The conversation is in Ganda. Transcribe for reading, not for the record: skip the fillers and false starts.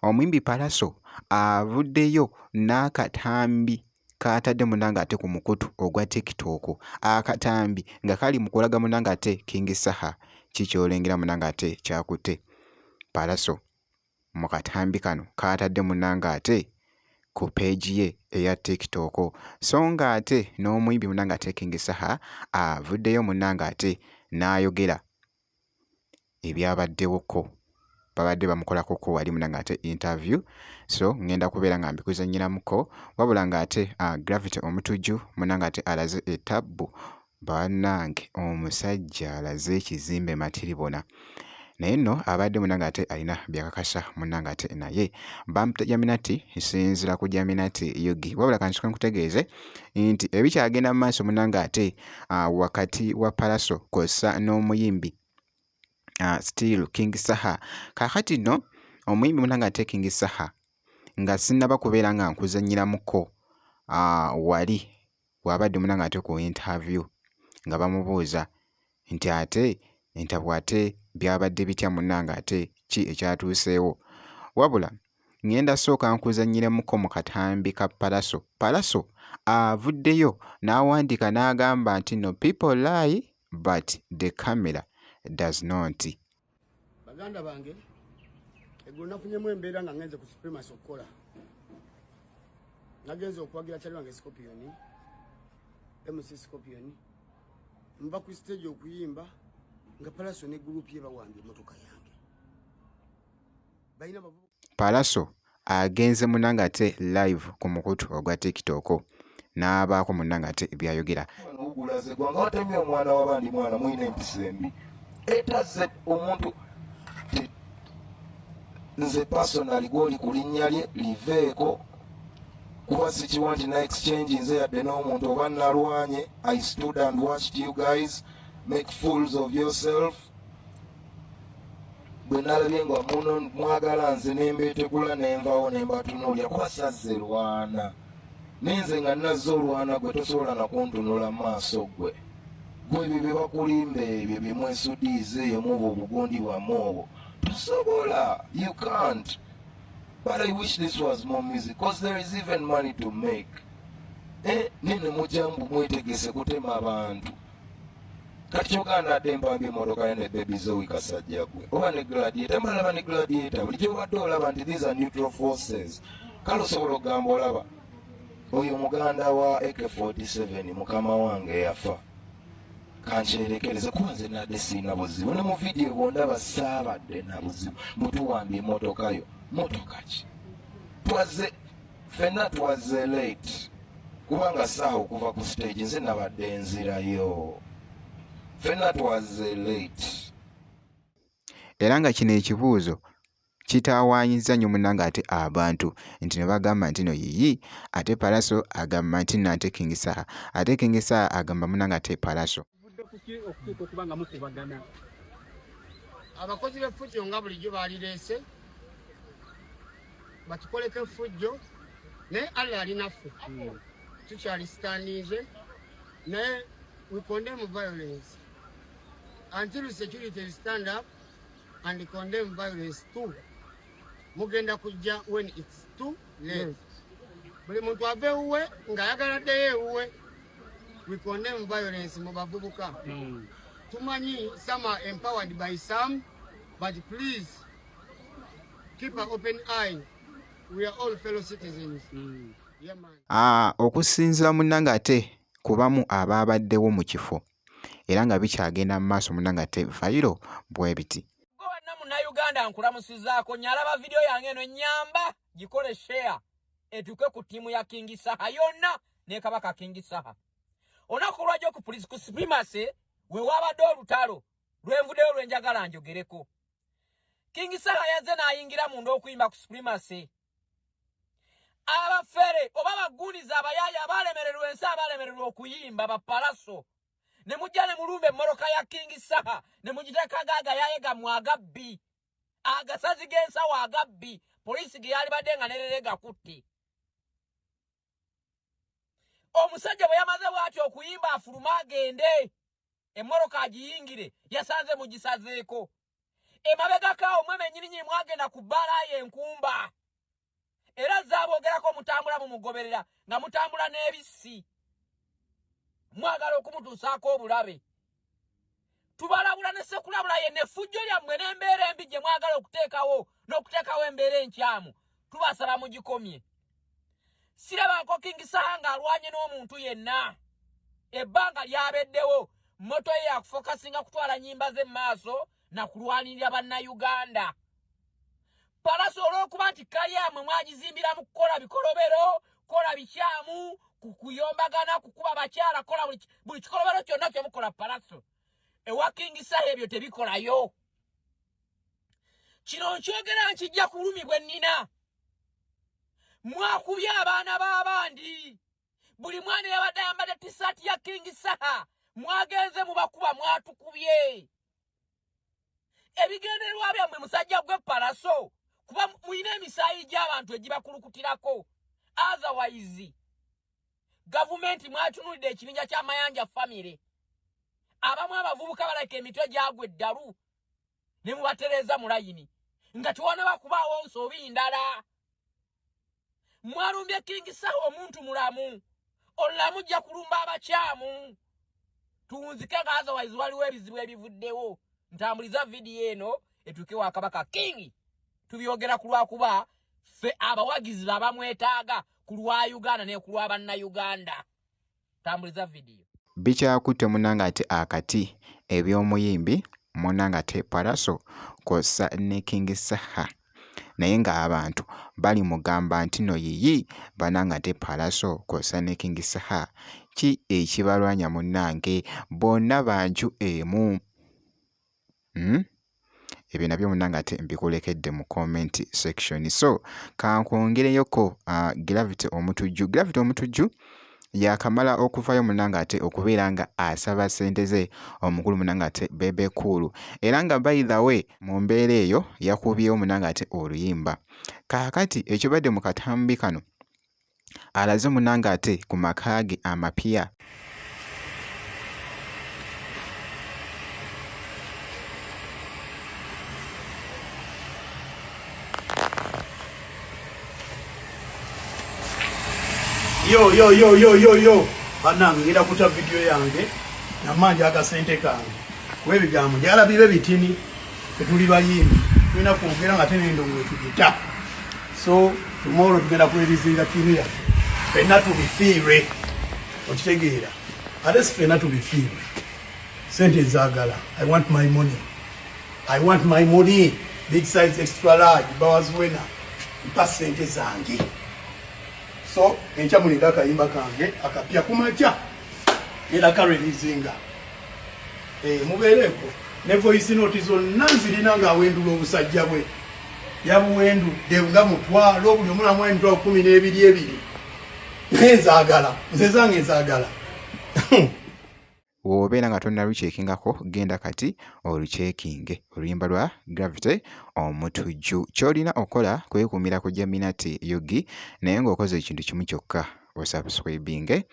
omuyimbi Pallaso avuddeyo n'akatambi kaatadde munnange ate ku mukutu ogwa TikTok. Akatambi nga kali mu kulaga munnange ate King Saha kikyolengera munnange ate kyakutte Pallaso mu katambi kano kaatadde munnange ate ku peegi ye eya TikTok. So nga ate n'omuyimbi munnange ate King Saha avuddeyo munnange ate n'ayogera ebyabaddewoko. Babadde bamukolako wali munnange ate interview, so ngenda kubeera nga mbikuzannyiramuko wabula ng'ate Gravity Omutujju munnange ate alaze ettabbu bannange omusajja alaze ekizimbe matiribona. Naye nno abadde munnange ate alina byakakasa munnange ate naye bamuta Jaminati sinzira ku Jaminati Yugi. Wabula kansooke nkutegeeze nti ebikyagenda mu maaso munnange ate wakati wa Pallaso kw'ossa n'omuyimbi still King Saha. Kaakati nno omuyimbi munnange ate King Saha nga sinnaba kubeera nga nkuzannyiramuko wali wabadde munnange ate ku interview nga bamubuuza nti ate entabwe ate byabadde bitya munnange ate ki ekyatuuseewo. Wabula ngenda sooka nkuzannyiremuko mu katambi ka Pallaso. Pallaso avuddeyo n'awandiika n'agamba nti no people lie but the camera does not. Baganda bange eggulo nafunyemu embeera nga ngenze ku Supremacy okukola. Nagenze okwagira kyali wange Scorpion, MC Scorpion. Mba ku stage okuyimba nga Pallaso ne group ye bawambye emotoka yange. Bayina bavubuka. Pallaso agenze munnange ate live ku mukutu ogwa TikTok n'abaako munnange ate ebyayogera. Ogulaze gwanga watemye omwana w'abandi mwana mwine empisa embi. Etaze omuntu nze personally gwoli ku linnya lye liveeko kuba sikiwa nti na exchange nze yadde n'omuntu oba nalwanye. I stood and watched you guys make fools of yourself. Bwe nalabye nga muno mwagala nze nembeetegula nenvawo nembatunuulira kuba sazze lwana nenze nga nazze olwana gwe tosobola nakuntunula mu maaso gwe ebyo bye bakulimba ebyo bye mwesudiize eyo mubo obugundi bwamu obwo tosobola. You can't. But I wish this was more music because there is even money to make. Nene mujambu mwetegese kutema abantu. Kati kyoganda ate mpambye emmotoka ye ne Baby Zoe Kasajja gwe oba ne Gladiator. Mbalaba ne Gladiator bulijjo badde olaba nti these are neutral forces. Kale osobola okugamba olaba oyo muganda wa AK47 mukama wange yafa kancerekereze kuba nze nadde siina buzibu ne mu vidiyo bwondaba saabadde na buzibu mutuwambye emmotoka yo. Motoka ki ffenna twaze late kubanga saaha okuva ku stage nze nabadde nzirayo. Ffenna twaze late. Era nga kino ekibuuzo kitaawaanyizza nnyo munnange ate abantu nti ne bagamba nti no yiyi ate Pallaso agamba nti no ate King Saha ate King Saha agamba munnange ate Pallaso. Abakozi b'effujjo nga bulijjo baalireese batukoleko effujjo naye Allah ali naffe tukyali standinze naye we condemn violence until security stand up and condemn violence too. Mugenda kujja when it's too late. Buli muntu ave ewuwe ng'ayagala ddeyo ewuwe. We condemn violence mu bavubuka. Tumanyi some are empowered by some, but please keep an open eye. We are all fellow citizens. Yeah, man. Okusinziira munnange ate kubamu abaabaddewo mu kifo era nga bikyagenda mu maaso munnange ate fayiro bwe biti. Uganda nkulamusizaako nyalaba video yange eno nyamba gikole share etuke ku timu ya King Saha yonna ne kabaka King Saha. Onako lwajjo ku police ku Supremacy we wabadde olutalo lwenvudeyo lwenjagala njogereko. King Saha yazze n'ayingira munda okuyimba ku Supremacy. Abafere oba baguliza abayaya abalemererwa ensi abalemererwa okuyimba ba Pallaso. Ne mujja ne mulumbe emmoroka ya King Saha ne mugiteka gaga yayega mwagabbi. Agasazi gensawo agabbi polisi ge yali badde nga nererega kutte. Omusajja bwe yamaze bw'atyo okuyimba afuluma agende emmoroka agiyingire yasanze mugisazeeko. emabegakaawo mweme nnyininyini mwagenda ku bbaalayo enkumba era zaabogerako mutambula mumugoberera nga mutambula n'ebisi mwagala okumutuusaako obulabe. Tubalabula ne sekulabula yenna effujjo lyammwe n'embeera embi gye mwagala n'okuteekawo embeera enkyamu tubasaba mugikomye. Sirabako King Saha ng'alwanye n'omuntu yenna. Ebbanga lyabeddewo moto ye yakufokasinga kutwala nnyimba ze maaso na kulwanirira bannayuganda. Pallaso olw'okuba nti kalyammwe mwagizimbira mu kukola bikolobero, kukola bikyamu, kuyombagana, kukuba bakyala, kola buli kikolobero kyonna kye mukola Pallaso. Ewa King Saha ebyo tebikolayo. Kino nkyogera nkijja ku lulimi bwe nnina. Mwakubye abaana b'abandi. Buli mwana yabadde ayambadde tisaati ya King Saha mwagenze mubakuba mwatukubye. Ebigendererwa byammwe musajja gwe Pallaso kuba mulina emisaayi gy'abantu egibakulukutirako. Otherwise gavumenti mwatunulidde ekibinja ky'Amayanja family. Abamu abavubuka baleka emitwe gyagwe eddalu ne mubatereeza mu layini nga tiwona bakubaawo nsobi ndala. Mwalumbye King Saha omuntu mulamu. Olamu jja kulumba abakyamu. Tuwunzike nga otherwise waliwo ebizibu ebivuddewo. Ntambuliza vidiyo eno etuuke wa Kabaka King. Tubyogera ku lwakuba ffe abawagizi abamwetaaga ku lwa Uganda ne ku lwa bannayuganda. Tambuliza vidiyo. Bikyakutte munnange ate akati eby'omuyimbi munnange ate Pallaso kw'ossa ne King Saha. Naye ng'abantu bali mugamba nti no yiyi bannange ate Pallaso kw'ossa ne King Saha. Ki ekibalwanya munnange? Bonna banju emu. Ebyo nabyo munnange ate mbikulekedde mu comment section. So kankwongereyoko Gravity omutujju. Gravity omutujju yakamala okuvayo munnange ate okubeera nga asaba ssente ze omukulu munnange ate Bebe Cool. Era nga by the way mu mbeera eyo yakubyewo munnange ate oluyimba. Kaakati ekibadde mu katambi kano alaze munnange ate ku maka ge amapya. Yo banange ngenda kuta video yange namanja akasente kange webigambo njala bibe bitini tetuli bayimbi tulina kwogera nga tenendongo tugita. So tomorrow tugenda kwerizinga kiria fenna tubifiire okitegeera ate fenna tubifiire sente zagala. I want my money big size extra large bowers winner mpa sente zange. So encha mulida kayimba kange akapya kumacha era karelizinga mubereko ne voice note zonna zirina nga wendu obusajja bwe yabuwendu denga mutwalo buli omula mwendu 12 nzagala nzezange nzagala. Wobeera nga tonna lukyekingako genda kati olucekinge oluyimba lwa Gravity omutujju. Kyolina okola kwekuumira ku Jaminati Yugi naye ng'okoze ekintu kimu kyokka osubscribinge